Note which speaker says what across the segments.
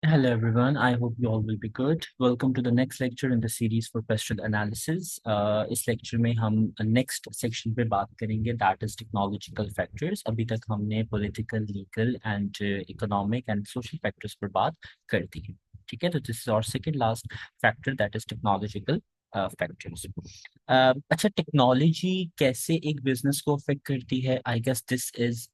Speaker 1: Hello everyone, I hope you all will be good. Welcome to the next lecture in the series for question analysis. इस lecture में हम next section पे बात करेंगे that is technological factors. अभी तक हमने political, legal and economic and social factors पर बात कर दी है. ठीक है, तो this is our second last factor that is technological factors. अच्छा, टेक्नोलॉजी कैसे एक बिजनेस को अफेक्ट करती है? I guess this is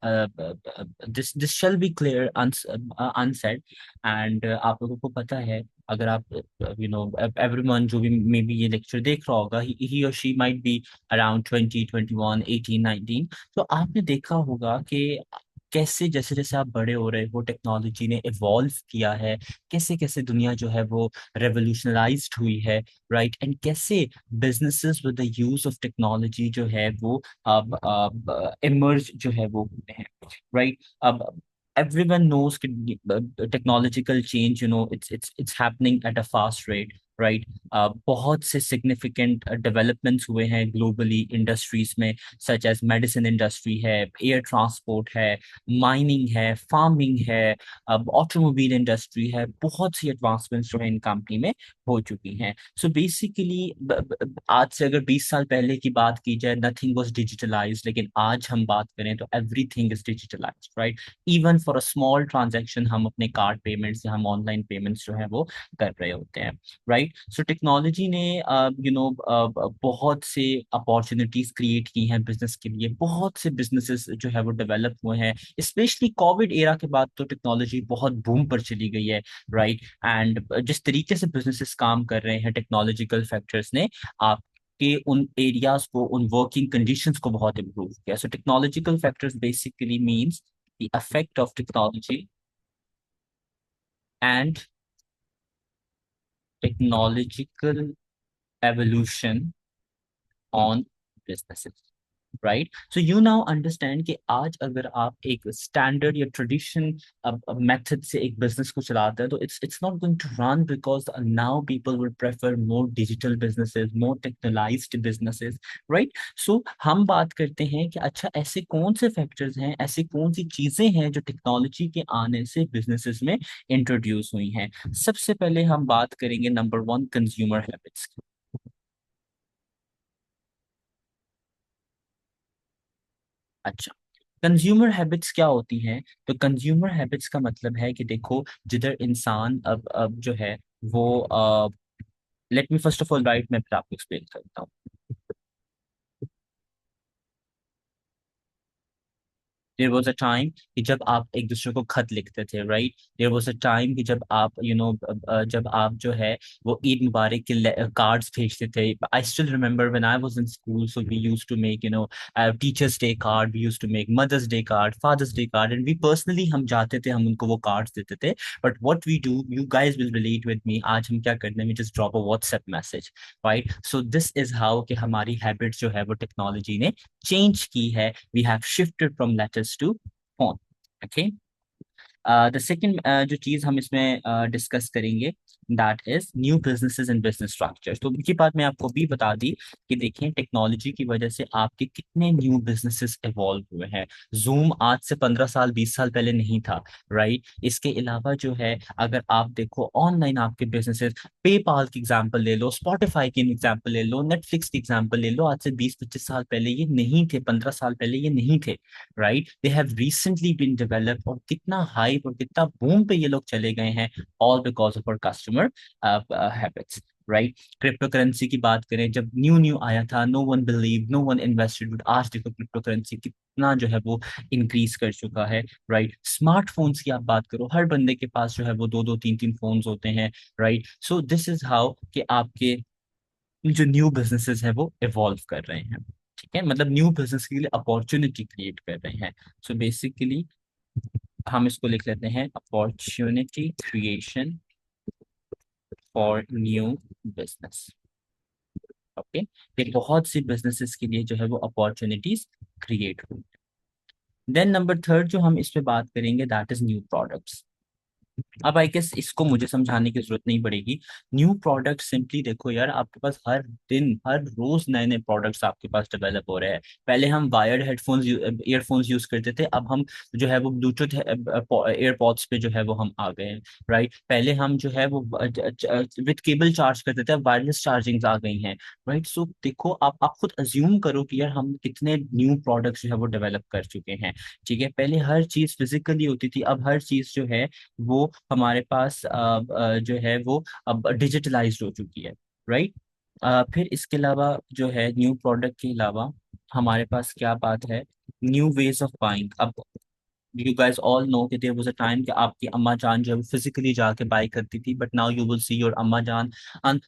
Speaker 1: this this shall be clear unsaid. And आप लोगों को पता है, अगर आप एवरीवन जो भी मे बी ये लेक्चर देख रहा होगा, ही और शी माइट बी अराउंड 20, 21, 18, 19. तो आपने देखा होगा कि कैसे जैसे जैसे आप बड़े हो रहे हो टेक्नोलॉजी ने इवॉल्व किया है, कैसे कैसे दुनिया जो है वो रेवोल्यूशनलाइज्ड हुई है. राइट, एंड कैसे businesses with the use of technology जो है वो अब इमर्ज जो है वो हुए हैं. राइट, अब everyone knows technological change, it's happening at a fast rate, right? बहुत से significant developments हुए हैं globally industries में, such as medicine industry है, air transport है, mining है, farming है, automobile industry है. बहुत सी advancements जो है इन कंपनी में हो चुकी हैं. So basically आज से अगर 20 साल पहले की बात की जाए, nothing was digitalized, लेकिन आज हम बात करें तो everything is digitalized, right? Even for a small transaction हम अपने कार्ड पेमेंट्स या हम ऑनलाइन पेमेंट्स जो है वो कर रहे होते हैं. राइट, सो टेक्नोलॉजी ने बहुत से अपॉर्चुनिटीज क्रिएट की हैं बिजनेस के लिए. बहुत से बिजनेसेस जो है वो डेवलप हुए हैं, स्पेशली कोविड एरा के बाद तो टेक्नोलॉजी बहुत बूम पर चली गई है. राइट, एंड जिस तरीके से बिजनेसेस काम कर रहे हैं, टेक्नोलॉजिकल फैक्टर्स ने आप के उन एरियाज को, उन वर्किंग कंडीशंस को बहुत इम्प्रूव किया. So technological factors basically means the effect of technology and technological evolution on businesses. Right, so you now understand कि आज अगर आप एक स्टैंडर्ड या ट्रेडिशन मेथड से एक बिजनेस को चलाते हैं, तो it's not going to run, because now people will prefer more digital businesses, more technolized businesses. Right, so हम बात करते हैं कि अच्छा, ऐसे कौन से फैक्टर्स हैं, ऐसी कौन सी चीजें हैं जो टेक्नोलॉजी के आने से बिजनेसेस में इंट्रोड्यूस हुई हैं. सबसे पहले हम बात करेंगे नंबर वन, कंज्यूमर हैबिट्स. अच्छा, कंज्यूमर हैबिट्स क्या होती हैं? तो कंज्यूमर हैबिट्स का मतलब है कि देखो, जिधर इंसान अब जो है वो let me first of all right, मैं फिर आपको एक्सप्लेन करता हूँ. देयर वॉज अ टाइम कि जब आप एक दूसरे को खत लिखते थे. Right, there was a time कि जब आप जब आप जो है वो ईद मुबारक के कार्ड्स भेजते थे. I still remember when I was in school, so we used to make teachers' day card, we used to make mother's day card, father's day card, and we personally हम जाते थे, हम उनको वो कार्ड्स देते थे. But what we do, you guys will relate with me, आज हम क्या करते हैं, we just drop a WhatsApp message. Right, so this is how कि हमारी हैबिट जो है वो टेक्नोलॉजी ने चेंज की है. We have shifted from letters to phone. Okay. The second जो चीज हम इसमें डिस्कस करेंगे, that is new businesses and business structure. तो उनकी बात मैं आपको भी बता दी कि देखें, टेक्नोलॉजी की वजह से आपके कितने न्यू बिजनेसेस इवॉल्व हुए हैं. जूम आज से 15 साल, 20 साल पहले नहीं था. राइट, इसके अलावा जो है, अगर आप देखो ऑनलाइन आपके बिजनेसेस, पेपाल की एग्जांपल ले लो, स्पॉटिफाई की एग्जांपल ले लो, नेटफ्लिक्स की एग्जांपल ले लो, आज से 20-25 साल पहले ये नहीं थे, 15 साल पहले ये नहीं थे. Right, they have recently been developed, और कितना हाइप और कितना बूम पे ये लोग चले गए हैं, all because of our customer habits. Right, cryptocurrency की बात करें, जब न्यू न्यू आया था, no one believe, no one invested, but आज देखो क्रिप्टो करेंसी कितना जो है वो इंक्रीज कर चुका है. राइट, स्मार्टफोन्स की आप बात करो, हर बंदे के पास जो है वो दो दो तीन तीन फोन्स होते हैं. Right, so this is how कि आपके जो न्यू बिजनेसेस है वो इवॉल्व कर रहे हैं. ठीक है, मतलब न्यू बिजनेस के लिए अपॉर्चुनिटी क्रिएट कर रहे हैं. सो बेसिकली हम इसको लिख लेते हैं, opportunity creation for new business. Okay, ये बहुत सी बिजनेसेस के लिए जो है वो अपॉर्चुनिटीज क्रिएट हुई. देन नंबर थर्ड जो हम इस पे बात करेंगे, दैट इज न्यू प्रोडक्ट्स. अब आई गेस इसको मुझे समझाने की जरूरत नहीं पड़ेगी। न्यू प्रोडक्ट सिंपली देखो यार, आपके पास हर दिन हर रोज नए नए प्रोडक्ट्स आपके पास डेवलप हो रहे हैं। पहले हम वायर्ड हेडफोन्स ईयरफोन्स यूज करते थे, अब हम जो है वो ब्लूटूथ एयरपॉड्स पे जो है वो हम आ गए हैं। राइट, पहले हम जो है वो विद केबल चार्ज करते थे, अब वायरलेस चार्जिंग आ गई हैं। राइट, सो देखो आप खुद अज्यूम करो कि यार हम कितने न्यू प्रोडक्ट्स जो है वो डेवलप कर चुके हैं। ठीक है, पहले हर चीज फिजिकली होती थी, अब हर चीज जो है वो हमारे पास जो है वो अब डिजिटलाइज्ड हो चुकी है। राइट, फिर इसके अलावा जो है न्यू प्रोडक्ट के अलावा हमारे पास क्या बात है, न्यू वेज ऑफ बाइंग। अब यू गाइस ऑल नो कि देयर वाज अ टाइम कि आपकी अम्मा जान जो है फिजिकली जाके बाय करती थी, but now you will see your अम्मा जान on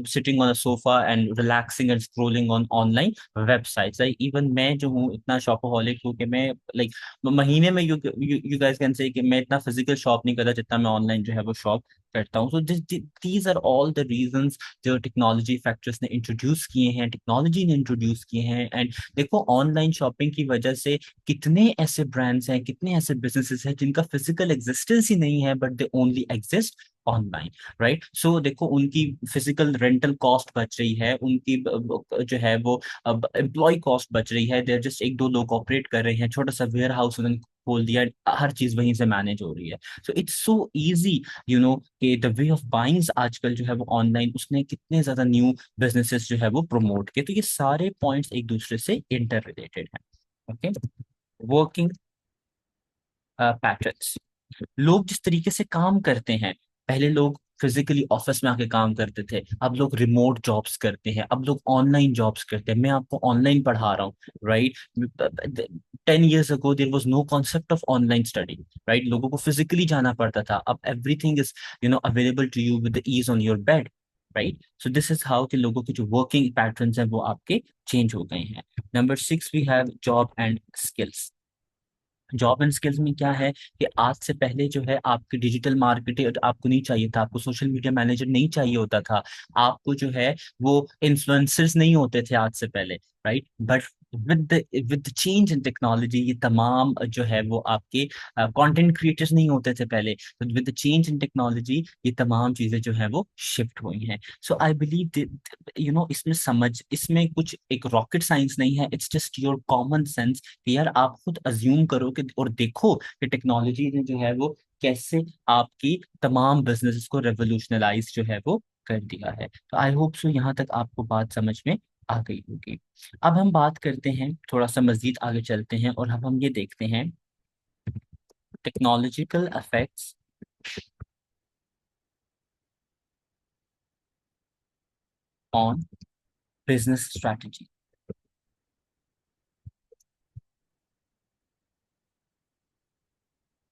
Speaker 1: sitting on a sofa and relaxing and scrolling on online websites। like even मैं जो हूँ इतना शॉपaholic हूँ कि मैं like महीने में you guys can say कि मैं इतना फिजिकल शॉप नहीं करता जितना मैं ऑनलाइन जो है वो शॉप करता हूँ। सो these are all the reasons जो टेक्नोलॉजी फैक्टर्स ने इंट्रोड्यूस किए हैं, टेक्नोलॉजी ने इंट्रोड्यूस किए हैं। एंड देखो ऑनलाइन शॉपिंग की वजह से कितने ऐसे ब्रांड्स हैं, कितने ऐसे बिजनेसेस हैं जिनका फिजिकल एग्जिस्टेंस ही नहीं है, but they only exist online. Right, so देखो उनकी फिजिकल रेंटल कॉस्ट बच रही है, उनकी जो है वो अब एम्प्लॉय कॉस्ट बच रही है। देर जस्ट एक दो लोग ऑपरेट कर रहे हैं, छोटा सा वेयर हाउस उन्होंने खोल दिया, हर चीज वहीं से मैनेज हो रही है। सो इट्स सो इजी कि द वे ऑफ बाइंग्स आजकल जो है वो ऑनलाइन, उसने कितने ज्यादा न्यू बिजनेसेस जो है वो प्रमोट किए। तो ये सारे पॉइंट्स एक दूसरे से इंटर रिलेटेड है। ओके, वर्किंग पैटर्न्स, लोग जिस तरीके से काम करते हैं, पहले लोग फिजिकली ऑफिस में आके काम करते थे, अब लोग रिमोट जॉब्स करते हैं, अब लोग ऑनलाइन जॉब्स करते हैं। मैं आपको ऑनलाइन पढ़ा रहा हूँ। Right, 10 years ago there was no concept of online study। Right, लोगों को फिजिकली जाना पड़ता था, अब everything is available to you with ease on your bed. Right, so this is how कि लोगों के जो वर्किंग पैटर्न्स हैं वो आपके चेंज हो गए हैं। Number 6 we have job and skills. Job and skills में क्या है कि आज से पहले जो है आपकी डिजिटल मार्केटिंग आपको नहीं चाहिए था, आपको सोशल मीडिया मैनेजर नहीं चाहिए होता था, आपको जो है वो इन्फ्लुएंसर्स नहीं होते थे आज से पहले। Right, but with change in technology ये तमाम जो है वो आपके कंटेंट क्रिएटर्स नहीं होते थे पहले, तो विद चेंज इन टेक्नोलॉजी ये तमाम चीजें जो है वो शिफ्ट हुई हैं। सो आई बिलीव इसमें समझ, इसमें कुछ एक रॉकेट साइंस नहीं है, it's just your common sense कि यार आप खुद अज्यूम करो कि और देखो कि टेक्नोलॉजी ने जो है वो कैसे आपकी तमाम बिजनेसेस को रेवोल्यूशनलाइज जो है वो कर दिया है। तो आई होप सो यहाँ तक आपको बात समझ में आ गई होगी। अब हम बात करते हैं, थोड़ा सा मजीद आगे चलते हैं और अब हम ये देखते हैं technological effects on business strategy.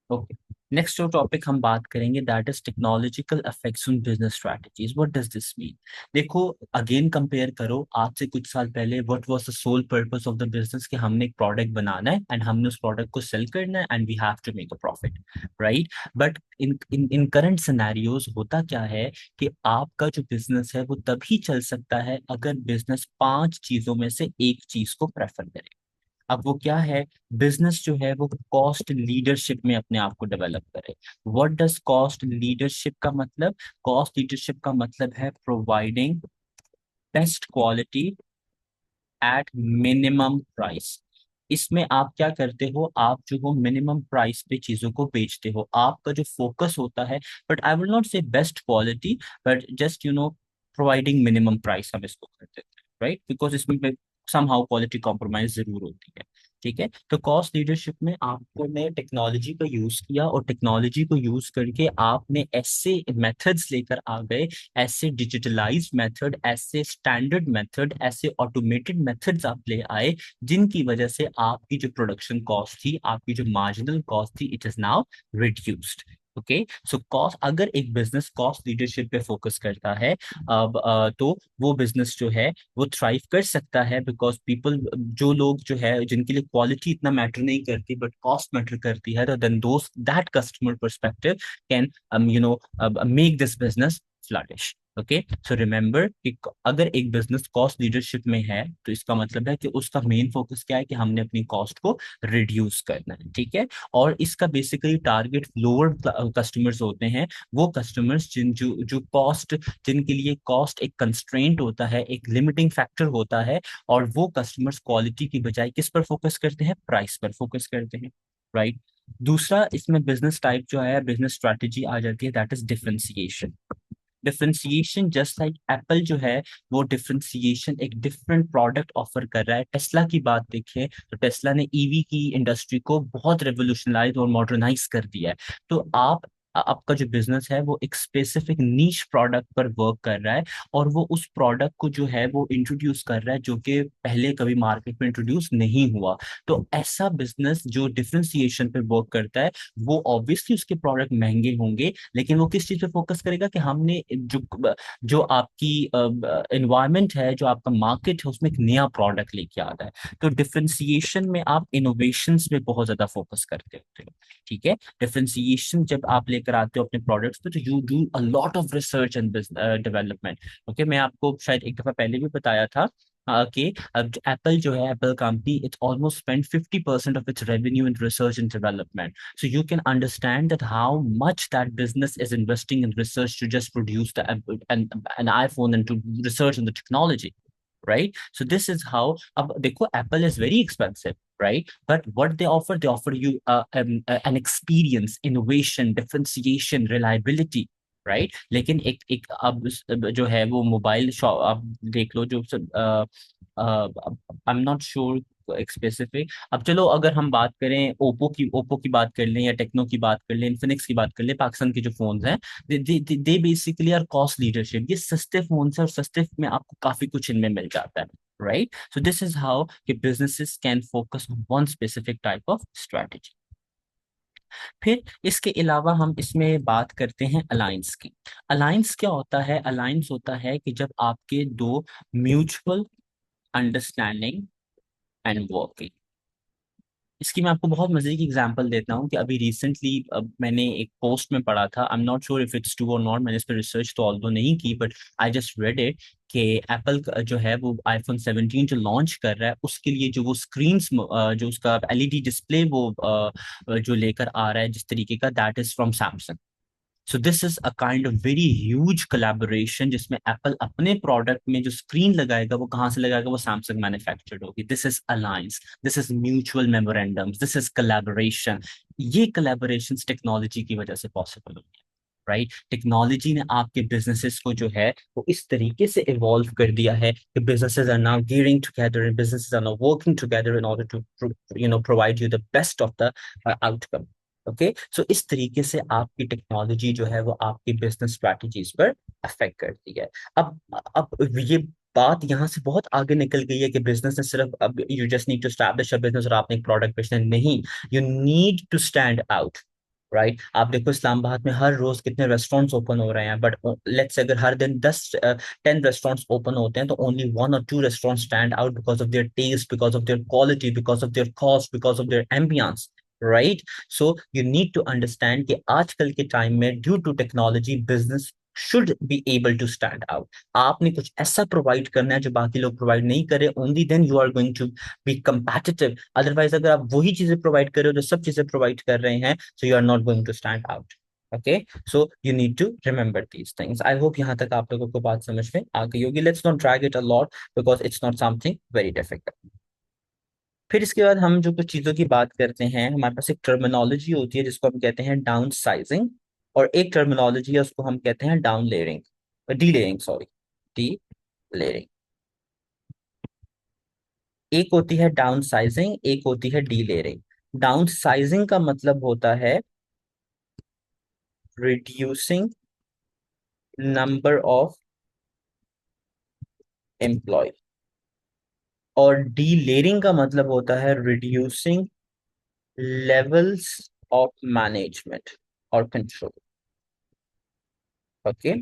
Speaker 1: Okay, next जो टॉपिक हम बात करेंगे that is technological effects on business strategies. What does this mean? देखो अगेन कंपेयर करो आज से कुछ साल पहले, what was the sole purpose of the business कि हमने एक प्रोडक्ट बनाना है एंड हमने उस प्रोडक्ट को सेल करना है and we have to make a profit. Right, but in in in current scenarios होता क्या है कि आपका जो बिजनेस है वो तभी चल सकता है अगर बिजनेस पांच चीजों में से एक चीज को प्रेफर करे। अब वो क्या है? बिजनेस जो है वो कॉस्ट लीडरशिप में अपने आप को डेवलप करे। व्हाट डज कॉस्ट लीडरशिप का मतलब? कॉस्ट लीडरशिप का मतलब है providing best quality at minimum price. इसमें आप क्या करते हो, आप जो हो मिनिमम प्राइस पे चीजों को बेचते हो, आपका जो फोकस होता है, बट आई विल नॉट से best quality, but just providing minimum price हम इसको करते हैं। राइट, बिकॉज इसमें समहाउ क्वालिटी कॉम्प्रोमाइज जरूर होती है। ठीक है, तो कॉस्ट लीडरशिप में आपको ने टेक्नोलॉजी का यूज किया और टेक्नोलॉजी को यूज करके आपने ऐसे मेथड्स लेकर आ गए, ऐसे डिजिटलाइज्ड मेथड, ऐसे स्टैंडर्ड मेथड, ऐसे ऑटोमेटेड मेथड्स आप ले आए जिनकी वजह से आपकी जो प्रोडक्शन कॉस्ट थी, आपकी जो मार्जिनल कॉस्ट थी, it is now reduced. Okay, so cost, अगर एक बिजनेस कॉस्ट लीडरशिप पे फोकस करता है अब तो वो बिजनेस जो है वो थ्राइव कर सकता है, बिकॉज पीपल, जो लोग जो है जिनके लिए क्वालिटी इतना मैटर नहीं करती बट कॉस्ट मैटर करती है, तो then those that customer perspective can make this business flourish. Okay, so remember कि अगर एक बिजनेस कॉस्ट लीडरशिप में है तो इसका मतलब है कि उसका मेन फोकस क्या है कि हमने अपनी कॉस्ट को रिड्यूस करना है, ठीक है। और इसका बेसिकली टारगेट लोअर कस्टमर्स होते हैं, वो कस्टमर्स जिन जो जो कॉस्ट, जिनके लिए कॉस्ट एक कंस्ट्रेंट होता है, एक लिमिटिंग फैक्टर होता है, और वो कस्टमर्स क्वालिटी की बजाय किस पर फोकस करते हैं, प्राइस पर फोकस करते हैं, राइट। दूसरा इसमें बिजनेस टाइप जो है, बिजनेस स्ट्रैटेजी आ जाती है, that is differentiation. Differentiation just like Apple जो है, वो डिफरेंशिएशन एक डिफरेंट प्रोडक्ट ऑफर कर रहा है। टेस्ला की बात देखें तो टेस्ला ने ईवी की इंडस्ट्री को बहुत रेवोल्यूशनलाइज और मॉडर्नाइज कर दिया है। तो आपका जो बिजनेस है वो एक स्पेसिफिक नीश प्रोडक्ट पर वर्क कर रहा है, और वो उस प्रोडक्ट को जो है वो इंट्रोड्यूस कर रहा है जो कि पहले कभी मार्केट में इंट्रोड्यूस नहीं हुआ। तो ऐसा बिजनेस जो डिफरेंशिएशन पे वर्क करता है, वो ऑब्वियसली उसके प्रोडक्ट महंगे होंगे, लेकिन वो किस चीज पे फोकस करेगा कि हमने जो जो आपकी एनवायरनमेंट है, जो आपका मार्केट है, उसमें एक नया प्रोडक्ट लेके आ रहा है। तो डिफरेंशिएशन में आप इनोवेशंस में बहुत ज्यादा फोकस करते होते हो, ठीक है। डिफरेंशिएशन जब आप लेकर आते हो अपने प्रोडक्ट्स पे, तो you do a lot of research and development. Okay, मैं आपको शायद एक दफा पहले भी बताया था कि अब एप्पल जो है, Apple company, it's almost spend 50% of its revenue in research and development. So you can understand that how much that business is investing in research to just produce an iPhone and to research on the technology, right? So this is how. अब देखो, Apple is very expensive, right? But what they offer you an experience, innovation, differentiation, reliability, right. लेकिन एक एक अब जो है वो mobile shop आप देख लो, जो आई एम नॉट श्योर एक स्पेसिफिक। अब चलो अगर हम बात करें ओप्पो की बात कर लें, या टेक्नो की बात कर लें, इन्फिनिक्स की बात कर लें, पाकिस्तान के जो फोन्स हैं, they basically are cost leadership. ये सस्ते फोन है, और सस्ते में आपको काफी कुछ इनमें मिल जाता है, right. So this is how कि businesses can focus on one specific type of strategy. फिर इसके अलावा हम इसमें बात करते हैं अलायंस की। अलायंस क्या होता है? अलायंस होता है कि जब आपके दो म्यूचुअल अंडरस्टैंडिंग एंड वर्किंग। इसकी मैं आपको बहुत मजे की एग्जांपल देता हूँ कि अभी रिसेंटली मैंने एक पोस्ट में पढ़ा था, I am not sure if it's true और नॉट, मैंने इस पर रिसर्च तो ऑल्दो नहीं की, but I just read it कि एप्पल जो है वो आईफोन 17 जो लॉन्च कर रहा है, उसके लिए जो वो स्क्रीन, जो उसका एलईडी डिस्प्ले वो जो लेकर आ रहा है जिस तरीके का, that is from Samsung. So this is a kind of very huge collaboration, जिसमें एप्पल अपने प्रोडक्ट में जो स्क्रीन लगाएगा वो कहाँ से लगाएगा, वो सैमसंग मैन्युफैक्चर्ड होगी। This is alliance, this is mutual memorandums, this is collaboration. ये कोलैबोरेशन टेक्नोलॉजी की वजह से पॉसिबल होगी, राइट। टेक्नोलॉजी ने आपके बिजनेसेस को जो है वो इस तरीके से इवॉल्व कर दिया है कि businesses are now gearing together and businesses are now working together in order to provide you the best of the outcome. Okay, so इस तरीके से आपकी टेक्नोलॉजी जो है वो आपकी बिजनेस स्ट्रैटेजीज पर अफेक्ट करती है। अब ये बात यहाँ से बहुत आगे निकल गई है कि बिजनेस ने सिर्फ, अब you just need to establish a business और आपने एक प्रोडक्ट बेचना है, नहीं, you need to stand out, right. आप देखो इस्लामाबाद में हर रोज कितने रेस्टोरेंट्स ओपन हो रहे हैं, बट लेट्स से अगर हर दिन 10 10 रेस्टोरेंट्स ओपन होते हैं, तो only 1 or 2 restaurants stand out because of their taste, because of their quality, because of their cost, because of their ambience, right. So you need to understand कि आजकल के time में due to technology business should be able to stand out. आपने कुछ ऐसा provide करना है जो बाकी लोग प्रोवाइड नहीं करे, only then you are going to be competitive. Otherwise अगर आप वही चीजें प्रोवाइड कर रहे हो जो सब चीजें प्रोवाइड कर रहे हैं, so you are not going to stand out. Okay, so you need to remember these things. I hope यहाँ तक आप लोगों को बात समझ में आ गई होगी। Let's not drag it a lot because it's not something very difficult. फिर इसके बाद हम जो कुछ चीजों की बात करते हैं, हमारे पास एक टर्मिनोलॉजी होती है जिसको हम कहते हैं डाउन साइजिंग, और एक टर्मिनोलॉजी है उसको हम कहते हैं down layering, D layering, sorry, D layering. एक होती है डाउन साइजिंग, एक होती है डी लेयरिंग। डाउन साइजिंग का मतलब होता है रिड्यूसिंग नंबर ऑफ एम्प्लॉय, और डीलेयरिंग का मतलब होता है रिड्यूसिंग लेवल्स ऑफ मैनेजमेंट और कंट्रोल। ओके।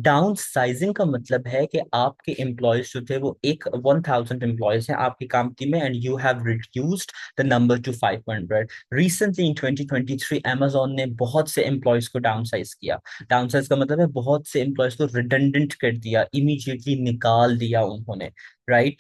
Speaker 1: डाउन साइजिंग का मतलब है कि आपके एम्प्लॉयज जो थे वो एक 1000 एम्प्लॉयज हैं आपकी कंपनी में, and you have reduced the number two 500। Recently in 2023 amazon ने बहुत से एम्प्लॉयज को डाउन साइज किया। डाउन साइज का मतलब है बहुत से एम्प्लॉयज को रिडंडेंट कर दिया, इमीडिएटली निकाल दिया उन्होंने, right.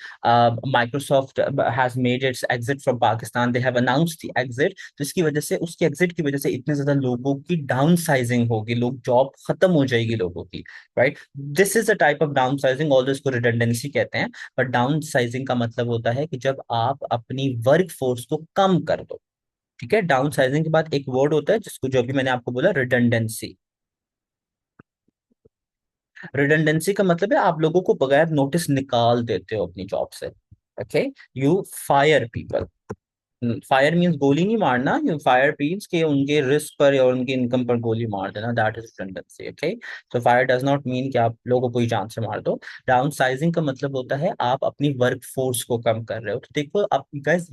Speaker 1: Microsoft has made it's exit from Pakistan, they have announced the exit. तो इसकी वजह से, उसकी एग्जिट की वजह से इतने ज्यादा लोगों की डाउन साइजिंग होगी, लोग जॉब खत्म हो जाएगी लोगों की, right. This is a type of down sizing, although इसको रिडंडेंसी कहते हैं। पर डाउन साइजिंग का मतलब होता है कि जब आप अपनी वर्क फोर्स को कम कर दो। ठीक है, डाउन साइजिंग के बाद एक वर्ड होता है जिसको, जो भी मैंने आपको बोला, रिडंडेंसी। रिडंडेंसी का मतलब है आप लोगों को बगैर नोटिस निकाल देते हो अपनी जॉब से। Okay, you fire people. Fire means गोली नहीं मारना, यू फायर मीन्स कि उनके रिस्क पर या उनकी इनकम पर गोली मार देना, दैट इज रिडंडेंसी। ओके, तो फायर डज नॉट मीन कि आप लोगों को ही जान से मार दो। डाउन साइजिंग का मतलब होता है आप अपनी वर्क फोर्स को कम कर रहे हो। तो देखो आप गाइस,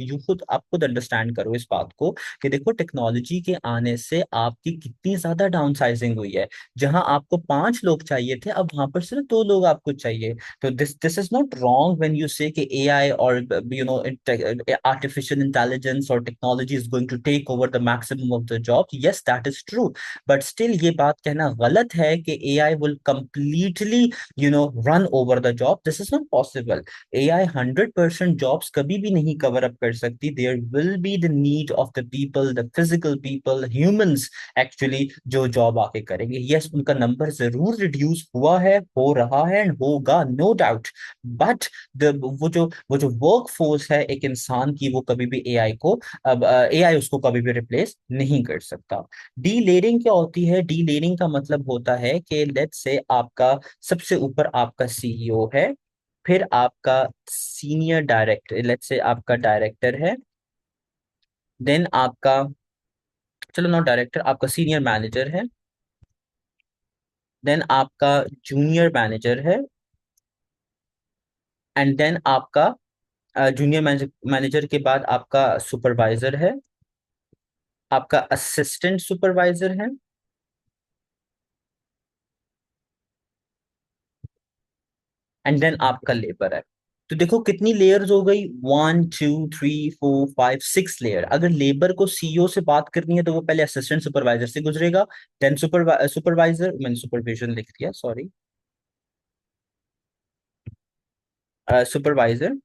Speaker 1: आप खुद अंडरस्टैंड करो इस बात को कि देखो टेक्नोलॉजी के आने से आपकी कितनी ज्यादा डाउन साइजिंग हुई है। जहां आपको 5 लोग चाहिए थे, अब वहां पर सिर्फ 2 लोग आपको चाहिए। तो this is not wrong when you से कि एआई और artificial intelligence or technology is going to take over the maximum of the jobs. Yes, that is true. But still ये बात कहना गलत है कि AI will completely run over the job. This is not possible. AI 100% jobs कभी भी नहीं cover up कर सकती. There will be the need of the people, the physical people, humans actually जो जॉब आके करेंगे। यस, उनका नंबर जरूर रिड्यूस हुआ है, हो रहा है एंड होगा, नो डाउट। बट वो जो वर्क फोर्स है एक इंसान की, वो कभी भी एआई को, अब एआई उसको कभी भी रिप्लेस नहीं कर सकता। डी लेयरिंग क्या होती है? डी लेयरिंग का मतलब होता है कि लेट्स से आपका सबसे ऊपर आपका सीईओ है, फिर आपका सीनियर डायरेक्टर, लेट्स से आपका डायरेक्टर है, देन आपका, चलो नॉट डायरेक्टर, आपका सीनियर मैनेजर है, देन आपका जूनियर मैनेजर है, एंड देन आपका जूनियर मैनेजर मैनेजर के बाद आपका सुपरवाइजर है, आपका असिस्टेंट सुपरवाइजर है, एंड देन आपका लेबर है। तो देखो कितनी लेयर्स हो गई, 1 2 3 4 5 6 लेयर। अगर लेबर को सीईओ से बात करनी है तो वो पहले असिस्टेंट सुपरवाइजर से गुजरेगा, देन सुपरवाइजर, मैंने सुपरविजन लिख दिया, sorry, supervisor.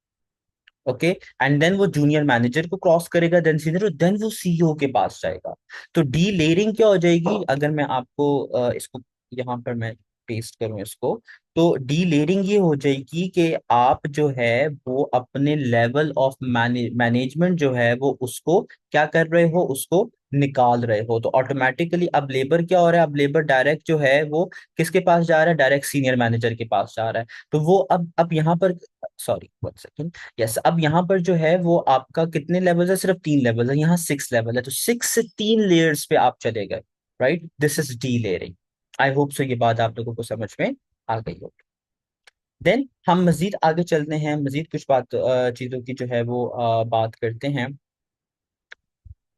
Speaker 1: Okay, and then वो जूनियर मैनेजर को क्रॉस करेगा, देन सीनियर, देन वो सीईओ के पास जाएगा। तो डी लेयरिंग क्या हो जाएगी, अगर मैं आपको इसको यहाँ पर मैं पेस्ट करूं इसको, तो डी लेयरिंग ये हो जाएगी कि आप जो है वो अपने लेवल ऑफ मैनेजमेंट जो है वो उसको क्या कर रहे हो, उसको निकाल रहे हो। तो ऑटोमेटिकली अब लेबर क्या हो रहा है, अब लेबर डायरेक्ट जो है वो किसके पास जा रहा है, डायरेक्ट सीनियर मैनेजर के पास जा रहा है। तो वो अब यहाँ पर, सॉरी वन सेकेंड, यस, अब यहाँ पर जो है वो आपका कितने लेवल है, सिर्फ 3 लेवल है, यहाँ 6 लेवल है, तो 6 से 3 लेयर्स पे आप चले गए, right. This is D layering. I hope so ये बात आप लोगों को समझ में आ गई हो। देन हम मजीद आगे चलते हैं, मजीद कुछ चीजों की जो है वो बात करते हैं।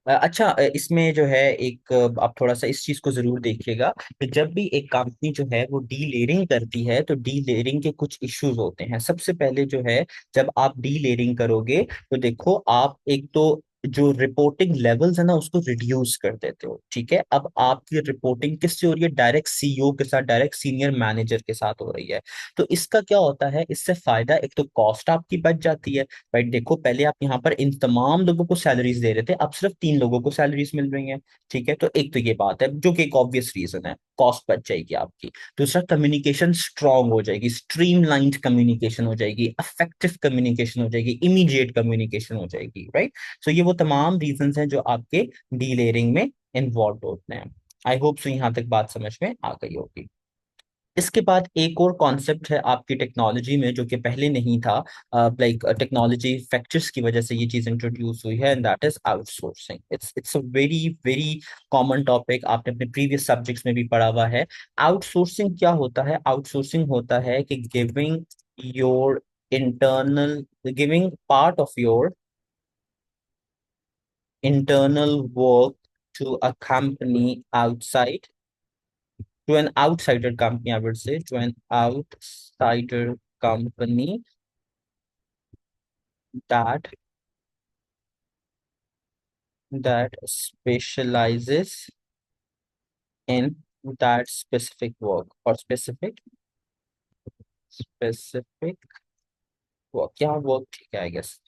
Speaker 1: अच्छा, इसमें जो है एक आप थोड़ा सा इस चीज को जरूर देखिएगा कि जब भी एक कंपनी जो है वो डी लेयरिंग करती है तो डी लेयरिंग के कुछ इश्यूज होते हैं। सबसे पहले जो है, जब आप डी लेयरिंग करोगे तो देखो आप एक तो जो रिपोर्टिंग लेवल्स है ना उसको रिड्यूस कर देते हो। ठीक है, अब आपकी रिपोर्टिंग किससे हो रही है, डायरेक्ट सीईओ के साथ, डायरेक्ट सीनियर मैनेजर के साथ हो रही है। तो इसका क्या होता है, इससे फायदा, एक तो कॉस्ट आपकी बच जाती है। भाई देखो, पहले आप यहाँ पर इन तमाम लोगों को सैलरीज दे रहे थे, अब सिर्फ 3 लोगों को सैलरीज मिल रही हैं। ठीक है, तो एक तो ये बात है जो कि एक ऑब्वियस रीजन है, कॉस्ट बच जाएगी आपकी। दूसरा, कम्युनिकेशन स्ट्रांग हो जाएगी, स्ट्रीमलाइंड कम्युनिकेशन हो जाएगी, इफेक्टिव कम्युनिकेशन हो जाएगी, इमीडिएट कम्युनिकेशन हो जाएगी, राइट। सो ये वो तमाम रीजन हैं जो आपके डीलेयरिंग में इन्वॉल्व होते हैं। आई होप सो यहाँ तक बात समझ में आ गई होगी। इसके बाद एक और कॉन्सेप्ट है आपकी टेक्नोलॉजी में जो कि पहले नहीं था, लाइक टेक्नोलॉजी फैक्टर्स की वजह से ये चीज इंट्रोड्यूस हुई है, and that is outsourcing. It's a very very common topic, आपने अपने प्रीवियस सब्जेक्ट्स में भी पढ़ा हुआ है। आउटसोर्सिंग क्या होता है, आउटसोर्सिंग होता है कि your internal giving part of your internal work to a company outside to an outsider company, I would say, to an outsider company that specializes in that specific work or specific work, क्या work, ठीक है I guess.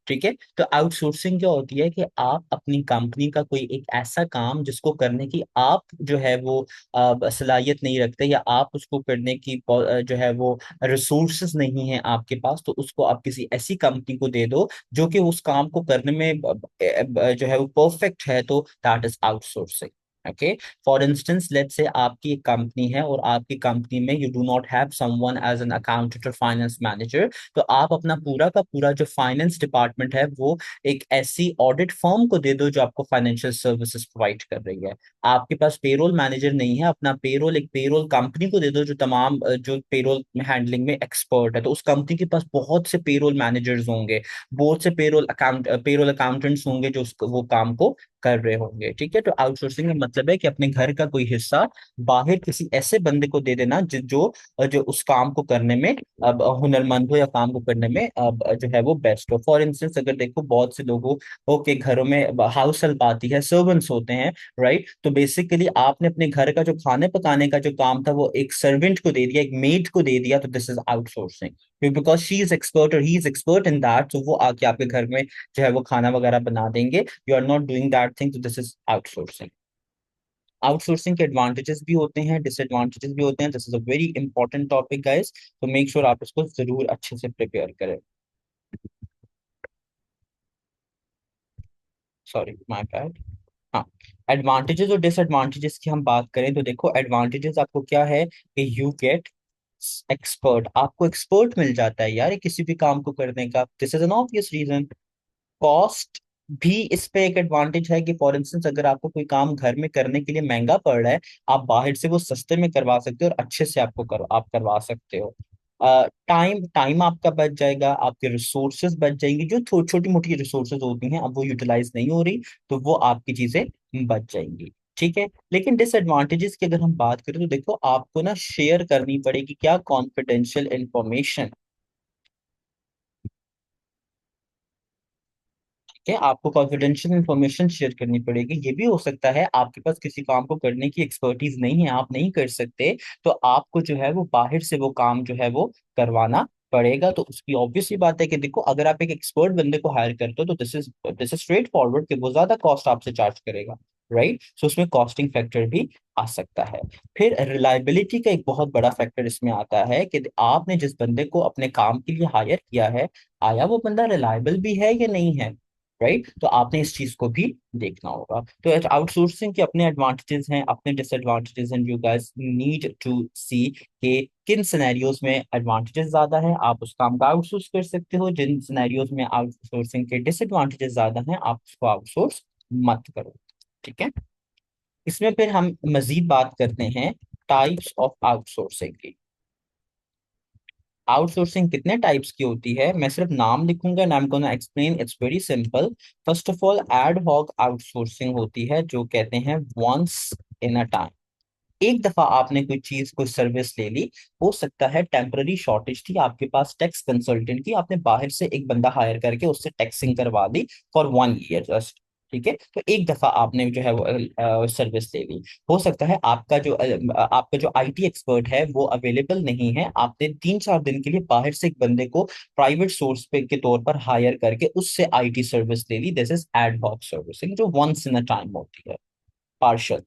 Speaker 1: ठीक है, तो outsourcing क्या होती है कि आप अपनी कंपनी का कोई एक ऐसा काम जिसको करने की आप जो है वो सलाहियत नहीं रखते, या आप उसको करने की जो है वो रिसोर्सेज नहीं है आपके पास, तो उसको आप किसी ऐसी कंपनी को दे दो जो कि उस काम को करने में जो है वो परफेक्ट है, तो that is outsourcing. Okay, for instance let's say आपकी एक कंपनी है और आपकी कंपनी में you do not have someone as an accountant और फाइनेंस मैनेजर, तो आप अपना पूरा का पूरा जो फाइनेंस डिपार्टमेंट है वो एक ऐसी ऑडिट फर्म को दे दो जो आपको फाइनेंशियल सर्विसेज प्रोवाइड कर रही है। आपके पास पेरोल मैनेजर नहीं है, अपना पेरोल एक पेरोल कंपनी को दे दो जो तमाम जो पेरोल हैंडलिंग में एक्सपर्ट है, तो उस कंपनी के पास बहुत से पेरोल मैनेजर्स होंगे, बहुत से पेरोल अकाउंटेंट्स होंगे जो वो काम को कर रहे होंगे। ठीक है, तो आउटसोर्सिंग का मतलब है कि अपने घर का कोई हिस्सा बाहर किसी ऐसे बंदे को दे देना जो उस काम को करने में अब हुनरमंद हो या काम को करने में अब जो है वो बेस्ट हो। फॉर इंस्टेंस अगर देखो बहुत से लोगों के घरों में हाउस हेल्प आती है, सर्वेंट्स होते हैं, राइट, तो बेसिकली आपने अपने घर का जो खाने पकाने का जो काम था वो एक सर्वेंट को दे दिया, एक मेड को दे दिया, तो this is outsourcing, because she is expert और he is expert in that, तो वो आके आपके घर में जो है वो खाना वगैरह बना देंगे। You are not doing that thing, तो दिस इज आउटसोर्सिंग। आउटसोर्सिंग के एडवांटेजेस भी होते हैं, डिसएडवांटेजेस भी होते हैं, this is a very important topic guys, तो मेक श्योर आप इसको जरूर अच्छे से प्रिपेयर करें। Sorry, my bad. हाँ, एडवांटेजेस और डिसएडवांटेजेस की हम बात करें तो देखो, एडवांटेजेस आपको क्या है कि यू गेट एक्सपर्ट, आपको एक्सपर्ट मिल जाता है यार किसी भी काम को करने का, this is an obvious reason. Cost भी इस पे एक एडवांटेज है कि फॉर इंस्टेंस अगर आपको कोई काम घर में करने के लिए महंगा पड़ रहा है, आप बाहर से वो सस्ते में करवा सकते हो और अच्छे से आप करवा सकते हो। टाइम टाइम आपका बच जाएगा, आपके रिसोर्सेज बच जाएंगी, जो छोटी मोटी रिसोर्सेज होती हैं अब वो यूटिलाइज नहीं हो रही, तो वो आपकी चीजें बच जाएंगी। ठीक है, लेकिन डिसएडवांटेजेस की अगर हम बात करें तो देखो, आपको ना शेयर करनी पड़ेगी क्या, कॉन्फिडेंशियल इंफॉर्मेशन। है, आपको कॉन्फिडेंशियल इंफॉर्मेशन शेयर करनी पड़ेगी। ये भी हो सकता है आपके पास किसी काम को करने की एक्सपर्टीज नहीं है, आप नहीं कर सकते, तो आपको जो है वो बाहर से वो काम जो है वो करवाना पड़ेगा। तो उसकी ऑब्वियस सी बात है कि देखो, अगर आप एक एक्सपर्ट बंदे को हायर करते हो तो दिस इज स्ट्रेट फॉरवर्ड कि वो ज्यादा कॉस्ट आपसे चार्ज करेगा, राइट, सो उसमें कॉस्टिंग फैक्टर भी आ सकता है। फिर रिलायबिलिटी का एक बहुत बड़ा फैक्टर इसमें आता है कि आपने जिस बंदे को अपने काम के लिए हायर किया है, आया वो बंदा रिलायबल भी है या नहीं है, राइट, तो आपने इस चीज को भी देखना होगा। तो आउटसोर्सिंग के अपने एडवांटेजेस हैं, अपने डिसएडवांटेजेस हैं, यू गाइस नीड टू सी कि किन सिनेरियोज में एडवांटेजेस ज्यादा है आप उस काम का आउटसोर्स कर सकते हो, जिन सिनेरियोज में आउटसोर्सिंग के डिसएडवांटेजेस ज्यादा हैं आप उसको आउटसोर्स मत करो। ठीक है, इसमें फिर हम मजीद बात करते हैं टाइप्स ऑफ आउटसोर्सिंग की। आउटसोर्सिंग कितने टाइप्स की होती है, मैं सिर्फ नाम लिखूंगा and I am gonna explain, it's very simple. First of all, ad hoc outsourcing होती है, जो कहते हैं वंस इन अ टाइम, एक दफा आपने कोई चीज कोई सर्विस ले ली, हो सकता है टेम्पररी शॉर्टेज थी आपके पास टैक्स कंसल्टेंट की, आपने बाहर से एक बंदा हायर करके उससे टैक्सिंग करवा दी फॉर 1 ईयर जस्ट। ठीक है, तो एक दफा आपने जो है वो सर्विस ले ली। हो सकता है आपका जो आईटी एक्सपर्ट है वो अवेलेबल नहीं है, आपने 3-4 दिन के लिए बाहर से एक बंदे को प्राइवेट सोर्स पे के तौर पर हायर करके उससे आईटी सर्विस ले ली, this is ad hoc servicing, जो वंस इन अ टाइम होती है। पार्शल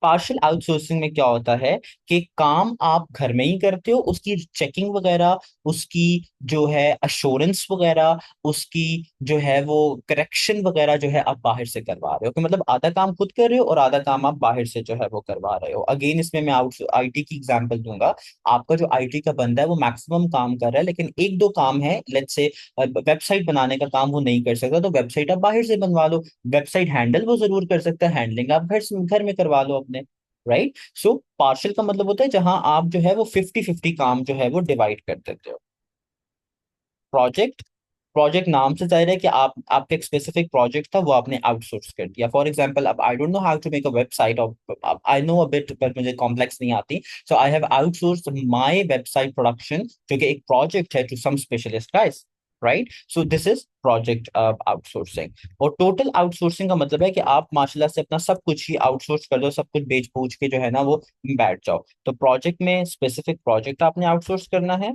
Speaker 1: पार्शियल आउटसोर्सिंग में क्या होता है कि काम आप घर में ही करते हो, उसकी चेकिंग वगैरह, उसकी जो है अश्योरेंस वगैरह, उसकी जो है वो करेक्शन वगैरह जो है आप बाहर से करवा रहे हो, कि मतलब आधा काम खुद कर रहे हो और आधा काम आप बाहर से जो है वो करवा रहे हो। अगेन इसमें मैं आउट आईटी की एग्जांपल दूंगा। आपका जो आईटी का बंदा है वो मैक्सिमम काम कर रहा है, लेकिन एक दो काम है, लेट्स से वेबसाइट बनाने का काम वो नहीं कर सकता, तो वेबसाइट आप बाहर से बनवा लो। वेबसाइट हैंडल वो जरूर कर सकता है, हैंडलिंग आप घर में करवा लो अपने, राइट। सो पार्शियल का मतलब होता है जहां आप जो है वो 50-50 काम जो है वो डिवाइड कर देते हो। प्रोजेक्ट प्रोजेक्ट नाम से जाहिर है कि आप आपका एक स्पेसिफिक प्रोजेक्ट था वो आपने आउटसोर्स कर दिया। फॉर एग्जांपल, अब I don't know how to make a website, और आई नो अ बिट पर मुझे कॉम्प्लेक्स नहीं आती। So I have outsource my website production, जो कि एक प्रोजेक्ट है, to some specialist guys, right? So this is project outsourcing. और टोटल आउटसोर्सिंग का मतलब है कि आप माशाल्लाह से अपना सब कुछ ही आउटसोर्स कर दो, सब कुछ बेच पूछ के जो है ना वो बैठ जाओ। तो प्रोजेक्ट में स्पेसिफिक प्रोजेक्ट आपने आउटसोर्स करना है।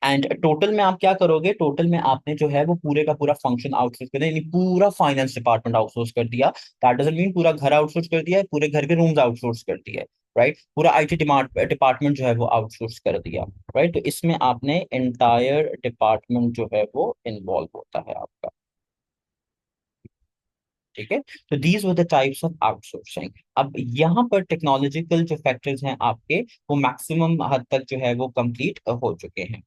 Speaker 1: एंड टोटल में आप क्या करोगे? टोटल में आपने जो है वो पूरे का पूरा फंक्शन आउटसोर्स कर दिया, यानी पूरा फाइनेंस डिपार्टमेंट आउटसोर्स कर दिया। दैट डजंट मीन पूरा घर आउटसोर्स कर दिया है, पूरे घर के रूम्स आउटसोर्स कर दिए, राइट? पूरा आईटी डिपार्टमेंट जो है वो आउटसोर्स कर दिया, राइट? तो इसमें आपने एंटायर डिपार्टमेंट जो है वो इन्वॉल्व होता है आपका, ठीक है? तो these were the types of outsourcing. अब यहाँ पर टेक्नोलॉजिकल जो फैक्टर्स हैं आपके, वो मैक्सिमम हद तक जो है वो कंप्लीट हो चुके हैं।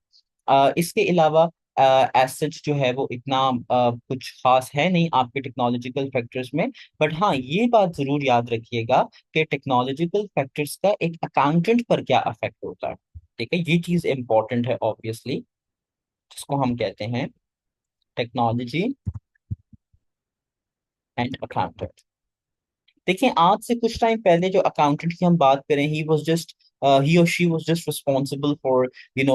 Speaker 1: इसके अलावा एज सच जो है वो इतना कुछ खास है नहीं आपके टेक्नोलॉजिकल फैक्टर्स में। बट हाँ, ये बात जरूर याद रखिएगा कि टेक्नोलॉजिकल फैक्टर्स का एक अकाउंटेंट पर क्या इफेक्ट होता है, ठीक है? ये चीज इंपॉर्टेंट है ऑब्वियसली, जिसको हम कहते हैं टेक्नोलॉजी एंड अकाउंटेंट। देखिए, आज से कुछ टाइम पहले जो अकाउंटेंट की हम बात करें, ही और she was just responsible for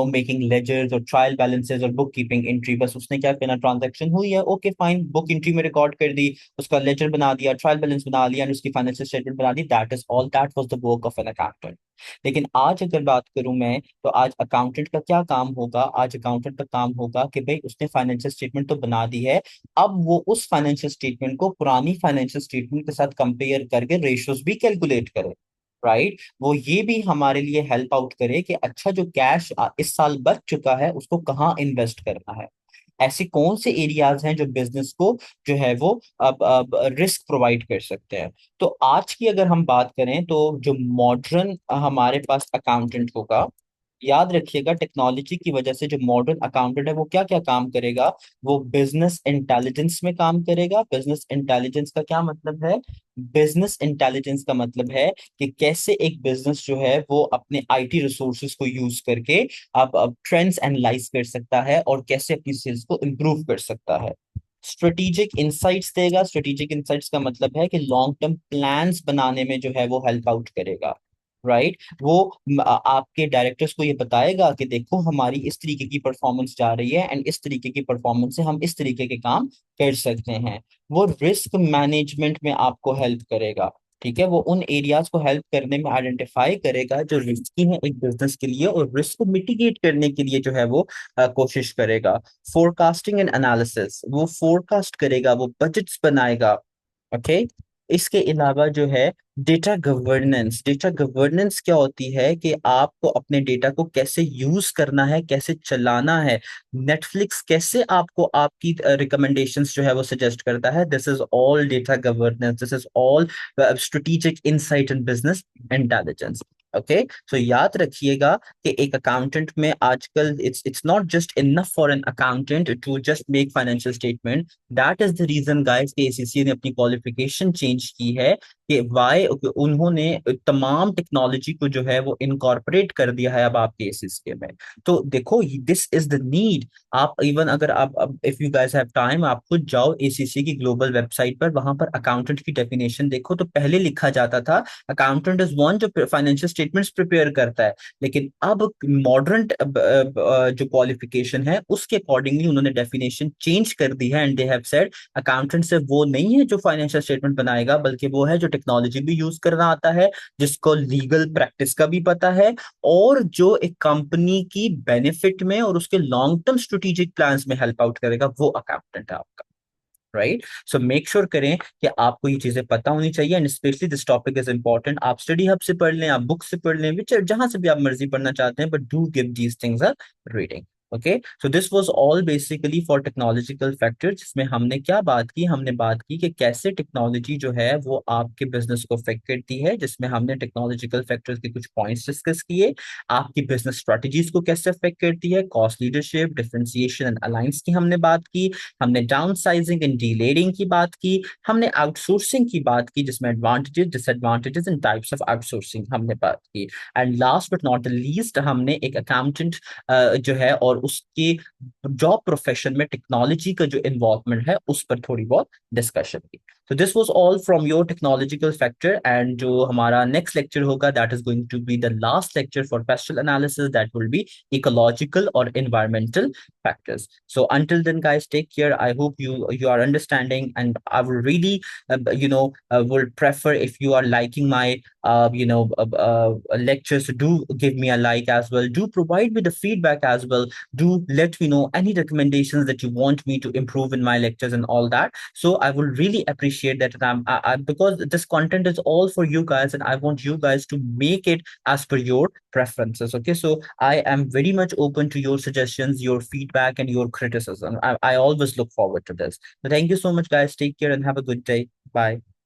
Speaker 1: making ledgers और ट्रायल बैलेंसेस और बुक कीपिंग एंट्री। बस उसने क्या करना, ट्रांजैक्शन हुई है, ओके फाइन, बुक एंट्री में रिकॉर्ड कर दी, उसका लेजर बना दिया, ट्रायल बैलेंस बना लिया, और उसकी फाइनेंशियल स्टेटमेंट बना दी। That is all, that was the work of an accountant. लेकिन आज अगर बात करूं मैं, तो आज अकाउंटेंट का क्या काम होगा? आज अकाउंटेंट का काम होगा कि भाई उसने फाइनेंशियल स्टेटमेंट तो बना दी है, अब वो उस फाइनेंशियल स्टेटमेंट को पुरानी फाइनेंशियल स्टेटमेंट के साथ कंपेयर करके रेशियोज भी कैलकुलेट करे, राइट? वो ये भी हमारे लिए हेल्प आउट करे कि अच्छा, जो कैश इस साल बच चुका है उसको कहाँ इन्वेस्ट करना है, ऐसे कौन से एरियाज हैं जो बिजनेस को जो है वो अब रिस्क प्रोवाइड कर सकते हैं। तो आज की अगर हम बात करें, तो जो मॉडर्न हमारे पास अकाउंटेंट होगा, याद रखिएगा टेक्नोलॉजी की वजह से जो मॉडर्न अकाउंटेंट है वो क्या क्या काम करेगा? वो बिजनेस इंटेलिजेंस में काम करेगा। बिजनेस इंटेलिजेंस का क्या मतलब है? बिजनेस इंटेलिजेंस का मतलब है कि कैसे एक बिजनेस जो है वो अपने आईटी रिसोर्सेज को यूज करके अब ट्रेंड्स एनालाइज कर सकता है और कैसे अपनी सेल्स को इम्प्रूव कर सकता है। स्ट्रेटेजिक इंसाइट्स देगा। स्ट्रेटेजिक इंसाइट्स का मतलब है कि लॉन्ग टर्म प्लान्स बनाने में जो है वो हेल्प आउट करेगा, राइट? वो आपके डायरेक्टर्स को ये बताएगा कि देखो, हमारी इस तरीके की परफॉर्मेंस जा रही है, एंड इस तरीके की परफॉर्मेंस से हम इस तरीके के काम कर सकते हैं। वो रिस्क मैनेजमेंट में आपको हेल्प करेगा, ठीक है? वो उन एरियाज को हेल्प करने में आइडेंटिफाई करेगा जो रिस्की है एक बिजनेस के लिए, और रिस्क को मिटिगेट करने के लिए जो है वो कोशिश करेगा। फोरकास्टिंग एंड एनालिसिस, वो फोरकास्ट करेगा, वो बजट्स बनाएगा, ओके? इसके अलावा जो है डेटा गवर्नेंस। डेटा गवर्नेंस क्या होती है कि आपको अपने डेटा को कैसे यूज करना है, कैसे चलाना है। नेटफ्लिक्स कैसे आपको आपकी रिकमेंडेशंस जो है वो सजेस्ट करता है। This is all data governance, this is all strategic insight in business intelligence, okay? So याद रखिएगा कि एक अकाउंटेंट में आजकल it's not just enough for an accountant to just make financial statement. That is the reason guys कि ACC ने अपनी qualification change की है, कि वाई उन्होंने तमाम टेक्नोलॉजी को जो है वो इनकॉर्पोरेट कर दिया है अब आपके सिस्टम में। तो देखो, दिस इज द नीड। आप इवन अगर आप if you guys have time, आप खुद जाओ एसीसी की ग्लोबल वेबसाइट पर, वहां पर अकाउंटेंट की डेफिनेशन देखो। तो पहले लिखा जाता था अकाउंटेंट इज वन जो फाइनेंशियल स्टेटमेंट्स प्रिपेयर करता है, लेकिन अब मॉडर्न जो क्वालिफिकेशन है उसके अकॉर्डिंगली उन्होंने डेफिनेशन चेंज कर दी है, and they have said accountant सिर्फ वो नहीं है जो फाइनेंशियल स्टेटमेंट बनाएगा, बल्कि वो है जो टेक्नोलॉजी भी यूज करना आता है, जिसको लीगल प्रैक्टिस का भी पता है, और जो एक कंपनी की बेनिफिट में और उसके लॉन्ग टर्म स्ट्रेटेजिक प्लान्स में हेल्प आउट करेगा, वो अकाउंटेंट है आपका, राइट? सो मेक श्योर करें कि आपको ये चीजें पता होनी चाहिए, and specially this topic is important. आप स्टडी हब से पढ़ लें, आप बुक से पढ़ लें, विच जहां से भी आप मर्जी पढ़ना चाहते हैं, but do give these things a reading, okay, so this was all basically for technological factor, जिसमें हमने क्या बात की, हमने बात की कि कैसे टेक्नोलॉजी जो है वो आपके बिजनेस को अफेक्ट करती है, जिसमें हमने टेक्नोलॉजिकल फैक्टर्स के कुछ पॉइंट्स डिस्कस किए। आपकी बिजनेस स्ट्रेटजीज को कैसे अफेक्ट करती है, cost leadership, differentiation and alliance की हमने बात की। हमने डाउन साइजिंग एंड डीलेयरिंग की बात की। हमने आउटसोर्सिंग की बात की, जिसमें advantages, disadvantages and types of outsourcing हमने बात की। And last but not the least, हमने एक अकाउंटेंट जो है और उसके जॉब प्रोफेशन में टेक्नोलॉजी का जो इन्वॉल्वमेंट है उस पर थोड़ी बहुत डिस्कशन की। तो this was all from your technological factor, and जो हमारा नेक्स्ट लेक्चर होगा that is going to be the last lecture for PESTLE analysis, that will be ecological और environmental factors. So until then, guys, take care. I hope you are understanding, and I will really will prefer if you are liking my lectures, do give me a like as well, do provide me the feedback as well, do let me know any recommendations that you want me to improve in my lectures and all that. So I will really appreciate that, and because this content is all for you guys, and I want you guys to make it as per your preferences. Okay, so I am very much open to your suggestions, your feedback, and your criticism. I always look forward to this. So thank you so much, guys. Take care and have a good day. Bye.